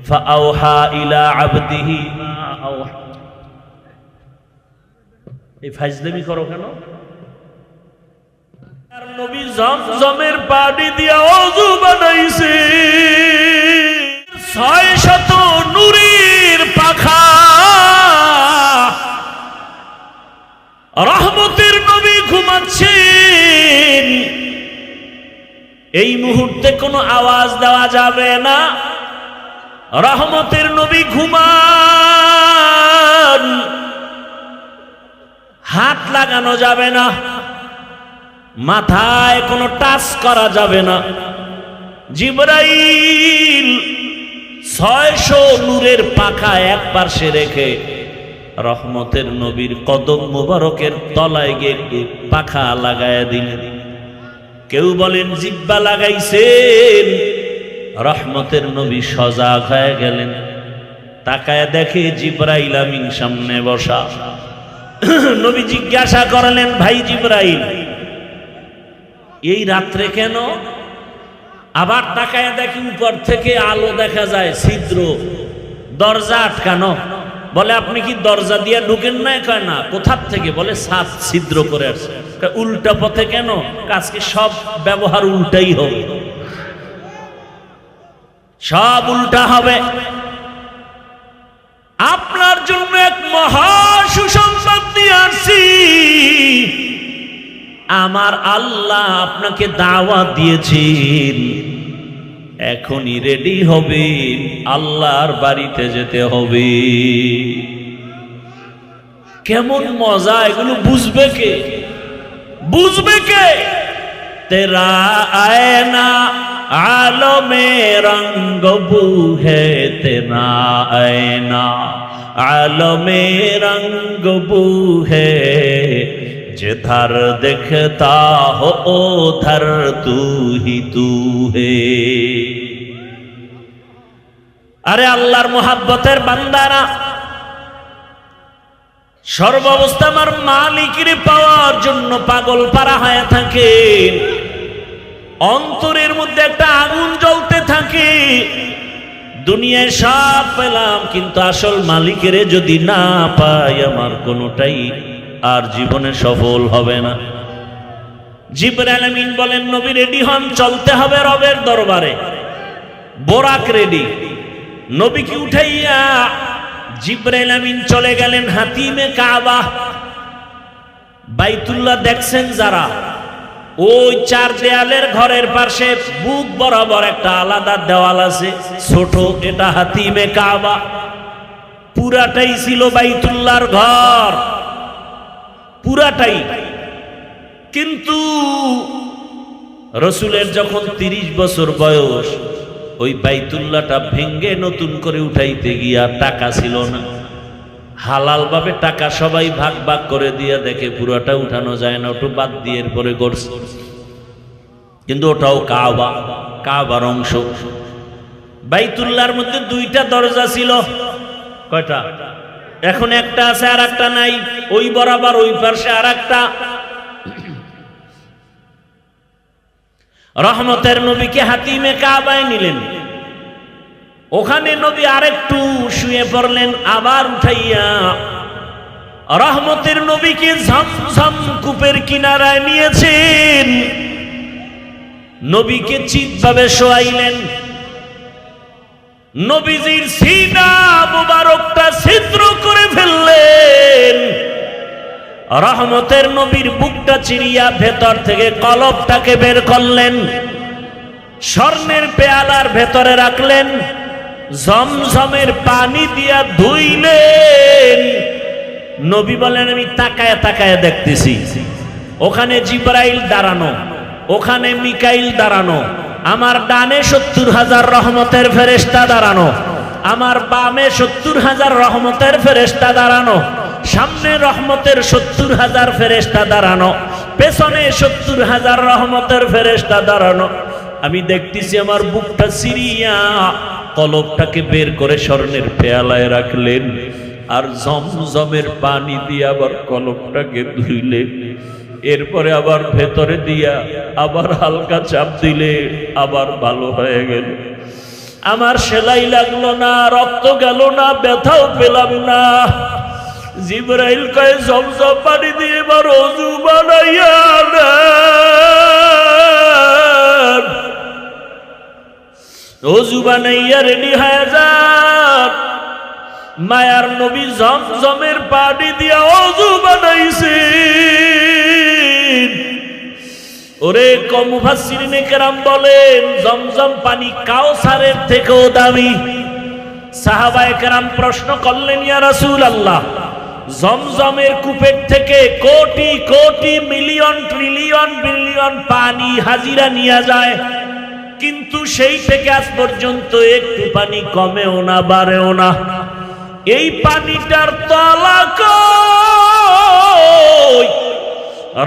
ফাআওহা ইলা আবদিহি মা আওহা। এই ফাজলামি করো কেন? আর নবী জমজমের পানি দিয়া ওযু বানাইছে, 600 নূরের পাখা, রহমতের নবী ঘুমাচ্ছেন। এই মুহূর্তে কোনো আওয়াজ দেওয়া যাবে না, রহমতের নবী ঘুমান, হাত লাগানো যাবে না, মাথায় কোনো টাচ করা যাবে না। জিবরাইল 600 নূরের পাখা এক পাশে রেখে রহমতের নবীর কদম মুবারকের তলায় গিয়ে পাখা লাগায়া দিলেন। কেউ বলেন জিব্বা লাগাইছেন। রহমতের নবী সজাগ হয়ে গেলেন, তাকায় দেখে জিবরাইল আমিন সামনে বসা। নবী জিজ্ঞাসা করলেন, ভাই জিবরাইল, এই রাত্রে কেন? আবার তাকায় দেখি উপর থেকে আলো দেখা যায়, ছিদ্র, দরজা আটকানো। বলে আপনি কি দরজা দিয়ে ঢুকেন না? কয় না। কোথার থেকে? বলে ছাদ ছিদ্র করে আসছে। উল্টা পথে কেন? আজকে সব ব্যবহার উল্টাই হবে, সব উল্টা হবে। আপনার জন্য এক মহা সুসংবাদ নিয়ে আসছি। আমার আল্লাহ আপনাকে দাওয়াত দিয়েছেন, এখনই রেডি হবে, আল্লাহর বাড়িতে যেতে হবে। কেমন মজা! এগুলো বুঝবে কে? বুঝবে কে? তেরা আয়না আলমে রঙ্গ বু হে, তেরা আয়না আলমে রঙ্গ বু হে, जिधर दिखता हो उधर तू ही तू है। আরে আল্লাহর মুহাব্বতের বান্দারা, সর্বাবস্থা আমার মালিকের পাওয়ার জন্য পাগল পারা হয়ে থাকে। অন্তরের মধ্যে একটা আগুন জ্বলতে থাকে। দুনিয়ায় সব পেলাম, কিন্তু আসল মালিকের যদি না পাই, আমার কোনোটাই আর জীবনে সফল হবে না। জিবরাইল আমিন বলেন, নবী রেডি হন, চলতে হবে রবের দরবারে। বোরাক রেডি। নবীকে উঠাইয়া জিবরাইল আমিন চলে গেলেন হাতিমে কাবা। বাইতুল্লাহ দেখছেন যারা, ওই 4 দেয়ালের ঘরের পাশে বুক বরাবর একটা আলাদা দেওয়াল আছে, ছোট, এটা হাতিমে কাবা। পুরাটাই ছিল বাইতুল্লাহর ঘর, পুরাটাই। কিন্তু রসুলের যখন 30 বছর বয়স, ওই বাইতুল্লাহটা ভেঙ্গে নতুন করে উঠাইতে গিয়া টাকা ছিল না। হালাল ভাবে টাকা সবাই ভাগ ভাগ করে দিয়ে দেখে পুরাটা উঠানো যায় না, ওটা বাদ দিয়ে এরপরে করছে। কিন্তু ওটাও কাবা, কাবার অংশ। বাইতুল্লাহর মধ্যে 2টা দরজা ছিল। কয়টা? এখন একটা আছে, আর একটা নাই। ওই বরাবর ওই পাশে আর একটা। রহমতের নবীকে হাতিমে কাবায় নিলেন। ওখানে নবী আরেকটু শুয়ে পড়লেন, আবার উঠাইয়া রহমতের নবীকে ঝমঝম কূপের কিনারায় নিয়েছেন। নবীকে চিৎভাবে শোয়াইলেন। নবীজির সিনা মুবারকটা ছিদ্র করে ফেললেন। রহমতের নবীর বুকটা চিরিয়া ভেতর থেকে কলবটাকে বের করলেন, স্বর্ণের পেয়ালার ভেতরে রাখলেন, জমজমের পানি দিয়া ধুইলেন। নবী বলেন, আমি তাকায় তাকায় দেখতেছি, ওখানে জিবরাইল দাঁড়ানো, ওখানে মিকাইল দাঁড়ানো, আমার ডানে 70,000 রহমতের ফেরেশতা দাঁড়ানো, আমার বামে 70,000 রহমতের ফেরেশতা দাঁড়ানো, সামনে রহমতের 70,000 ফেরেশতা দাঁড়ানো, পেছনে 70,000 রহমতের ফেরেশতা দাঁড়ানো। আমি দেখতেছি আমার বুকটা চিরিয়া কলবটাকে বের করে স্বর্ণের পেয়ালায় রাখলেন, আর জমজমের পানি দিয়ে আবার কলবটাকে ধুইলেন। এরপরে আবার ভেতরে দিয়া আবার হালকা চাপ দিলে আবার ভালো হয়ে গেল। আমার সেলাই লাগলো না, রক্ত গেল না, ব্যথাও পেলাম না। জিবরাইল কয় জমজম পানি দিয়ে এবার ওযু বানাইয়া নেন। ওযু বানাইয়া রেডি হয়ে যান। মায়ার নবী জমজমের পানি দিয়া ওযু বানাইছে। ওরে মুফাসসিরিনে কেরাম বলেন জমজম পানি কাউসারের থেকেও দামি। সাহাবায়ে কেরাম প্রশ্ন করলেন, ইয়া রাসূলুল্লাহ, জমজমের কূপের থেকে crore crore million trillion billion পানি হাজিরা নিয়ে যায়, কিন্তু সেই থেকে আজ পর্যন্ত একটু পানি কমেও না বাড়েও না, এই পানিটার তলা কই?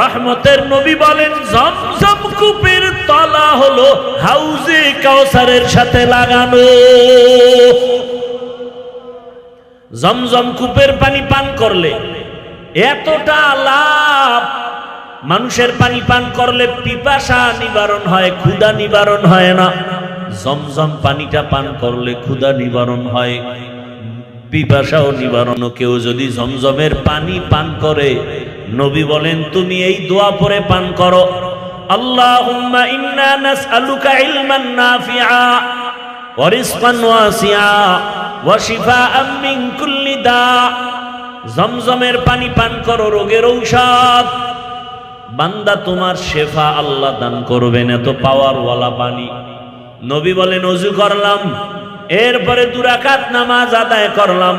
রহমতের নবী বলেন জমজম কূপের তলা হলো হাউজে কাউসারের সাথে লাগানো। জমজম কূপের পানি পান করলে এতটা লাভ। মানুষের পানি পান করলে পিপাসা নিবারণ হয়, ক্ষুধা নিবারণ হয় না। জমজম পানিটা পান করলে ক্ষুধা নিবারণ হয়, পিপাসাও নিবারণ। কেউ যদি জমজমের পানি পান করে, নবী বলেন তুমি এই দোয়া পড়ে পান করো, আল্লাহুম্মা ইন্না নাসআলুকা ইলমান নাফিআ ওয়া রিজকান ওয়াসিআ ওয়া শিফাআন মিন কুল্লি দা। জমজমের পানি পান করো, রোগের ঔষধ। বান্দা তোমার শেফা আল্লাহ দান করবেন, এত পাওয়ারওয়ালা পানি। নবী বলেন ওযু করলাম, এরপরে 2 রাকাত নামাজ আদায় করলাম।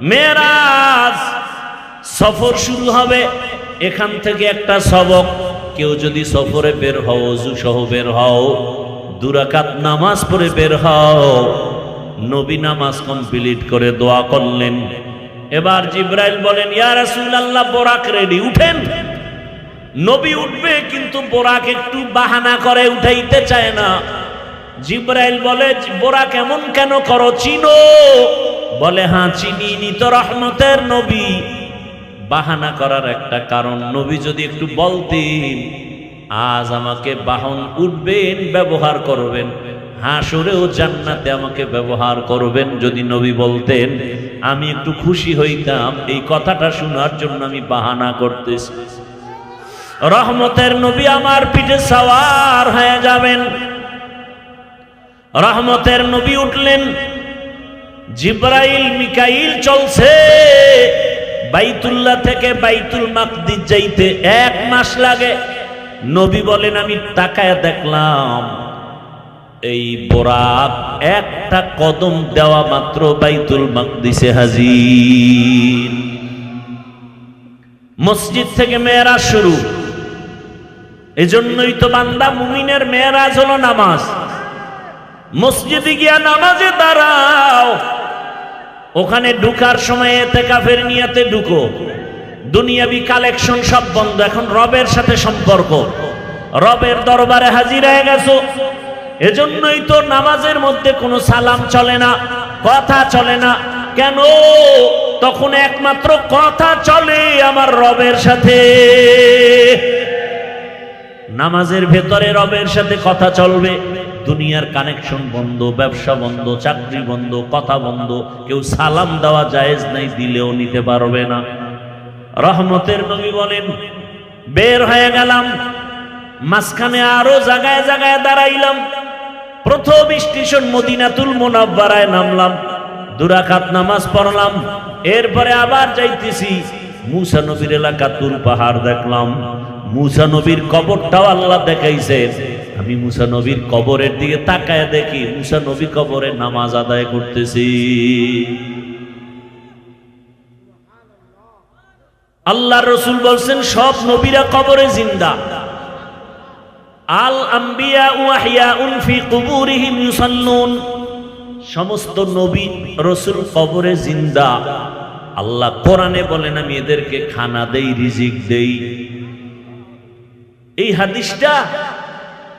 মেরাজ সফর শুরু হবে, এখান থেকে একটা সবক, কেউ যদি সফরে বের হও, ওযু সহ বের হও, 2 রাকাত নামাজ পড়ে বের হও। নবী নামাজ কমপ্লিট করে দোয়া করলেন। এবার জিবরাইল বলেন, ইয়া রাসূলুল্লাহ, বোরাক রেডি, উঠেন। নবী উঠবে, কিন্তু বোরাক একটু বাহানা করে, উঠাইতে চায় না। জিবরাইল বলে, বোরাক এমন কেন করো, চিনো? বলে, হ্যাঁ চিনি, নি তো রহমতের নবী। বাহানা করার একটা কারণ, নবী যদি একটু বলতেন আজ আমাকে বাহন উঠবেন, ব্যবহার করবেন, হাসরেও জান্নাতে আমাকে ব্যবহার করবেন, যদি নবী বলতেন আমি একটু খুশি হইতাম। এই কথাটা শোনার জন্য আমি বাহানা করতেছি। রহমতের নবী আমার পিঠে সওয়ার হয়ে যাবেন। রহমতের নবী উঠলেন। জিবরাইল মিকাইল চলছে। বাইতুল্লাহ থেকে বাইতুল মাকদিস যাইতে 1 মাস লাগে। নবী বলেন আমি তাকায় দেখলাম এই বোরাক একটা কদম দেওয়া মাত্র বাইতুল মাকদিসে হাজির। মসজিদ থেকে মেরাজ শুরু। এজন্যই তো বান্দা মুমিনের মেরাজ হলো নামাজ। মসজিদে গিয়া নামাজে দাঁড়াও, ওখানে ঢুকার সময় ইতিকাফের নিয়তে ঢুকো। দুনিয়াবি কালেকশন সব বন্ধ, এখন রবের সাথে সম্পর্ক, রবের দরবারে হাজির হয়ে গেছো। এজন্যই তো নামাজের মধ্যে কোনো সালাম চলে না, কথা চলে না। কেন? তখন একমাত্র কথা চলে আমার রবের সাথে। নামাজের ভেতরে রবের সাথে কথা চলবে। দুনিয়ার কানেকশন বন্ধ, ব্যবসা বন্ধ, চাকরি বন্ধ, কথা বন্ধ। কেউ সালাম দেওয়া জায়েজ নাই, দিলেও নিতে পারবে না। রহমতের নবী বলেন বের হয়ে গেলাম, মাঝখানে আরো জায়গায় জায়গায় দাঁড়াইলাম। প্রথম স্টেশন মদিনাতুল মুনাওয়ারায় নামলাম, 2 রাকাত নামাজ পড়লাম। এরপরে আবার যাইতেছি, মুসা নবীর এলাকা তুর পাহাড় দেখলাম। মুসা নবীর কবরটাও আল্লাহ দেখাইছে। আমি মুসা নবীর কবরের দিকে তাকায় দেখি মুসা নবী কবরে নামাজ আদায় করতেছি। আল্লাহ রসুল বলছেন সব নবীরা কবরে জিন্দা। আল আম্বিয়া ওয়াহিয়াউন ফি কুবুরিহিম ইউসাল্লুন। সমস্ত নবী রসুল কবরে জিন্দা। আল্লাহ কোরআনে বলেন আমি এদেরকে খানা দেই, রিজিক দেই। এই হাদিসটা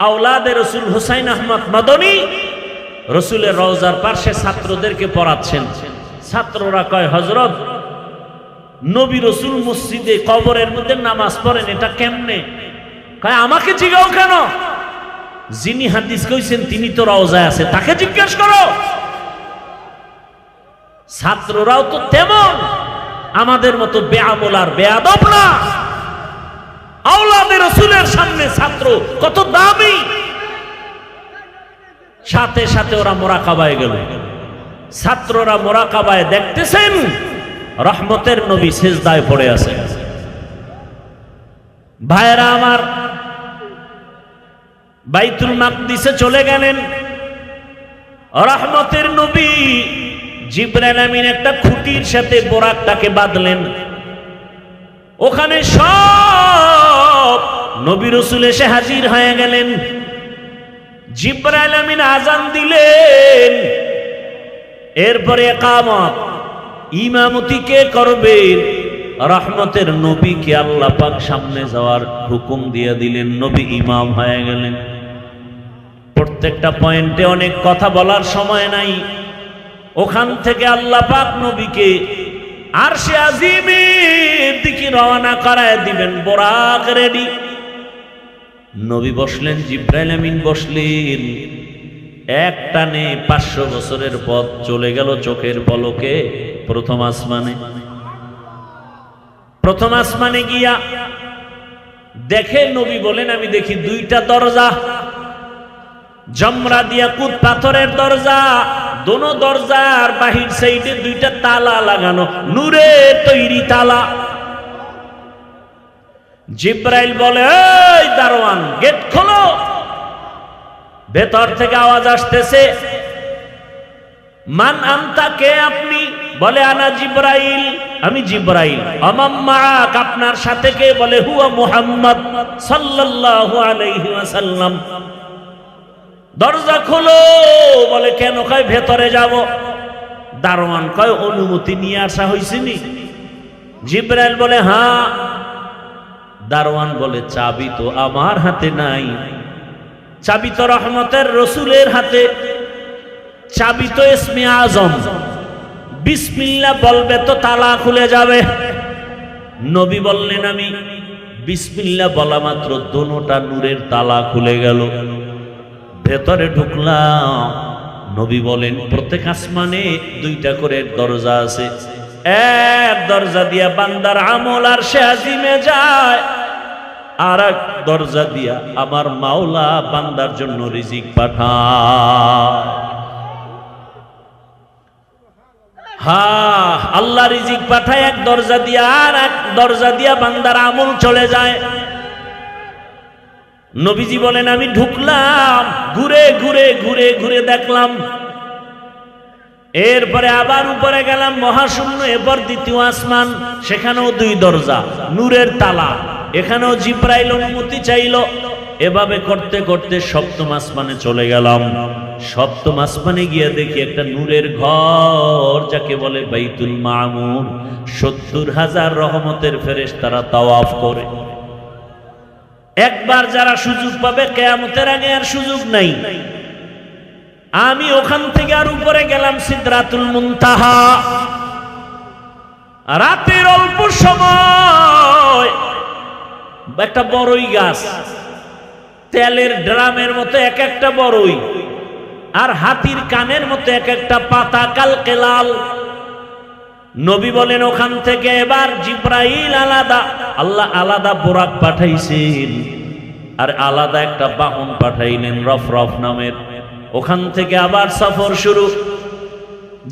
আওলাদে রসুল হুসাইন আহমদ মাদনী রসুলের রওজার পাশে ছাত্রদেরকে পড়াচ্ছেন। ছাত্ররা কয় হযরত, নবী রসুল মসজিদে কবরের মধ্যে নামাজ পড়েন, এটা কেমনে? কয় আমাকে জিগাও কেন? যিনি হাদিস কইছেন তিনি তো রওজায় আছে, তাকে জিজ্ঞেস করো। ছাত্ররাও তো তেমন আমাদের মতো বেআমল আর বেয়াদব না। আওলাদে রাসূলের সামনে ছাত্র কত দামি। সাথে সাথে ওরা মুরাকাবায় গেল। ছাত্ররা মুরাকাবায় দেখতেছেন রহমতের নবী সিজদায় পড়ে আছে। ভাইরা আমার, বাইতুল মাকদিসে চলে গেলেন। রহমতের নবী জিবরাইল আমিন একটা খুঁটির সাথে বোরাকটাকে বাঁধলেন। ওখানে সব নবী রাসূল এসে হাজির হয়ে গেলেন। জিবরাইল আমিন আজান দিলেন। এরপরে ইকামত, ইমামতি কে করবেন? রহমতের নবীকে আল্লাহ পাক সামনে যাওয়ার হুকুম দিয়ে দিলেন। নবী ইমাম হয়ে গেলেন। প্রত্যেকটা পয়েন্টে অনেক কথা বলার সময় নাই। ওখান থেকে আল্লাহ পাক নবীকে আরশে আজিমের দিকে রওনা করায় দিবেন। বোরাক রেডি। নবী বসলেন, জিবরাইল আমিন বসলেন। এক টানে 500 বছরের পথ চলে গেল চোখের পলকে প্রথম আসমানে। প্রথম আসমানে গিয়া দেখে, নবী বলেন আমি দেখি 2টা দরজা, জমরা দিয়া কুত পাথরের দরজা। দোনো দরজার বাহির সাইডে 2টা তালা লাগানো, নূরে তৈরি তালা। জিবরাইল বলে, এই দারোয়ান গেট খোলো। ভেতর থেকে আওয়াজ আসতেছে, মান আনতা, কে আপনি? বলে আনা জিবরাইল, আমি জিবরাইল। আমাম্মাক, আপনার সাথে কে? বলে হুয়া মুহাম্মদ সাল্লাল্লাহু আলাইহি ওয়াসাল্লাম। দরজা খোলো। বলে কেন? কয় ভেতরে যাব। দারোয়ান কয় অনুমতি নিয়ে আসা হয়েছে নি? জিবরাইল বলে হ্যাঁ। দারোয়ান বলে চাবি তো আমার হাতে নাই, চাবি তো রহমতের রসুলের হাতে, চাবি তো ইসমে আজম, বিসমিল্লাহ বলবে তো তালা খুলে যাবে। নবী বললেন আমি বিসমিল্লাহ বলা মাত্র দোনোটা নূরের তালা খুলে গেল। ভেতরে ঢুকলাম। নবী বলেন প্রত্যেক আসমানে 2টা করে দরজা আছে। এক দরজা দিয়া বান্দার আমল আরশে আজিমে যায়, আর এক দরজা দিয়া আমার মাওলা বান্দার জন্য রিজিক পাঠায়। হ্যাঁ, আল্লাহ রিজিক পাঠায় এক দরজা দিয়া, আর এক দরজা দিয়া বান্দার আমল চলে যায়। নবীজি বলেন আমি ঢুকলাম, ঘুরে ঘুরে ঘুরে ঘুরে দেখলাম। এরপরে আবার উপরে গেলাম মহাশূন্য। এবার দ্বিতীয় আসমান, সেখানেও 2 দরজা, নূরের তালা। এখানেও জিবরাইল অনুমতি চাইল। এভাবে করতে করতে সপ্তম আসমানে চলে গেলাম। সপ্তম আসমানে গিয়ে দেখি একটা নূরের ঘর, যাকে বলে বাইতুল মামুর। 70,000 রহমতের ফেরেশতারা তাওয়াফ করে। একবার যারা সুযোগ পাবে, কিয়ামতের আগে আর সুযোগ নাই। আমি ওখান থেকে আর উপরে গেলাম সিদরাতুল মুনতাহা। রাতের অল্প সময় একটা বড়ই গাছ, তেলের ড্রামের মতো এক একটা বড়ই, আর হাতির কানের মতো এক একটা পাতা কালকে লাল। নবী বলেন ওখান থেকে এবার জিবরাইল আলাদা, আল্লাহ আলাদা বোরাক পাঠাইছেন, আর আলাদা একটা বাহন পাঠাইলেন রফরফ নামের। ওখান থেকে আবার সফর শুরু।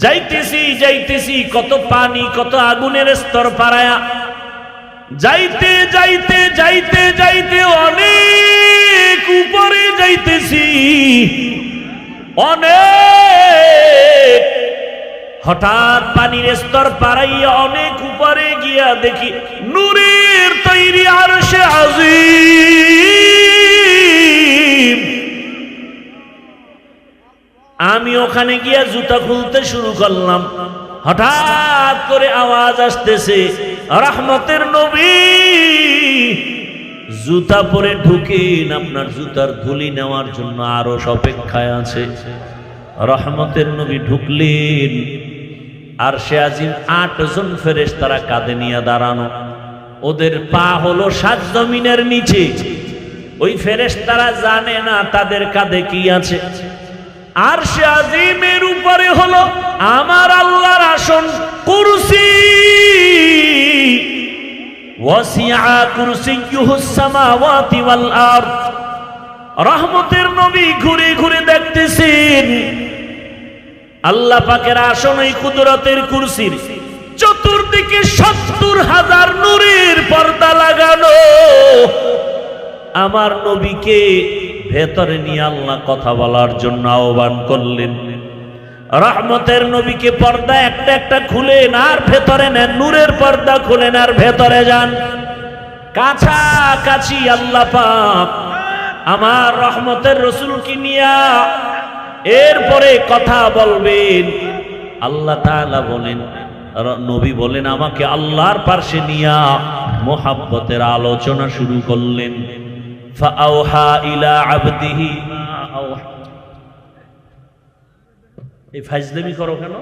যাইতেছি যাইতেছি, কত পানি, কত আগুনের স্তর পারায়া যাইতে যাইতে যাইতে যাইতে অনেক উপরে যাইতেছি, অনেক। হঠাৎ পানির স্তর পারাইয়া অনেক উপরে গিয়া দেখি নূরের তৈরি আরশে আজিম। আমি ওখানে গিয়া জুতা খুলতে শুরু করলাম। হঠাৎ করে আওয়াজ আসতেছে, রহমতের নবী জুতা পরে ঢুকেন, আপনার জুতার ধুলি নেওয়ার জন্য আরো অপেক্ষায় আছে। রহমতের নবী ঢুকলেন। আরশে আজিম 8 জন ফেরেশতারা কাঁধে নিয়ে দাঁড়ানো। ওদের পা হলো 7 জমিনের নিচে, ওই ফেরেশতারা জানে না তাদের কাঁধে কি আছে। আরশে আজিমের উপরে হলো আমার আল্লাহর আসন, কুরসি। ওয়াসিআ কুরসিয়ুহুস সামাওয়াতি ওয়াল আরদ। রহমতের নবী ঘুরে ঘুরে দেখতেছেন আল্লাহ পাকের আসন ওই কুদরতের কুরসির চতুর্দিকে ৭০,০০০ নূরের পর্দা লাগানো। আমার নবীকে ভেতরে নিয়ে আল্লাহ কথা বলার জন্য আহ্বান করলেন। রহমতের নবীকে পর্দা একটা একটা খুলেন আর ভেতরে নেন, নূরের পর্দা খুলেন আর ভেতরে যান। কাছাকাছি আল্লাহ পাক আমার রহমতের রসুলকে নিয়া এরপরে কথা বলবেন। আল্লাহ তাআলা বলেন, নবী বলেন, আমাকে আল্লাহর পাশে নিয়া মোহাব্বতের আলোচনা শুরু করলেন। ফাআওহা ইলা আবদিহি মা আওহা। এই ফাজলামি করো কেন?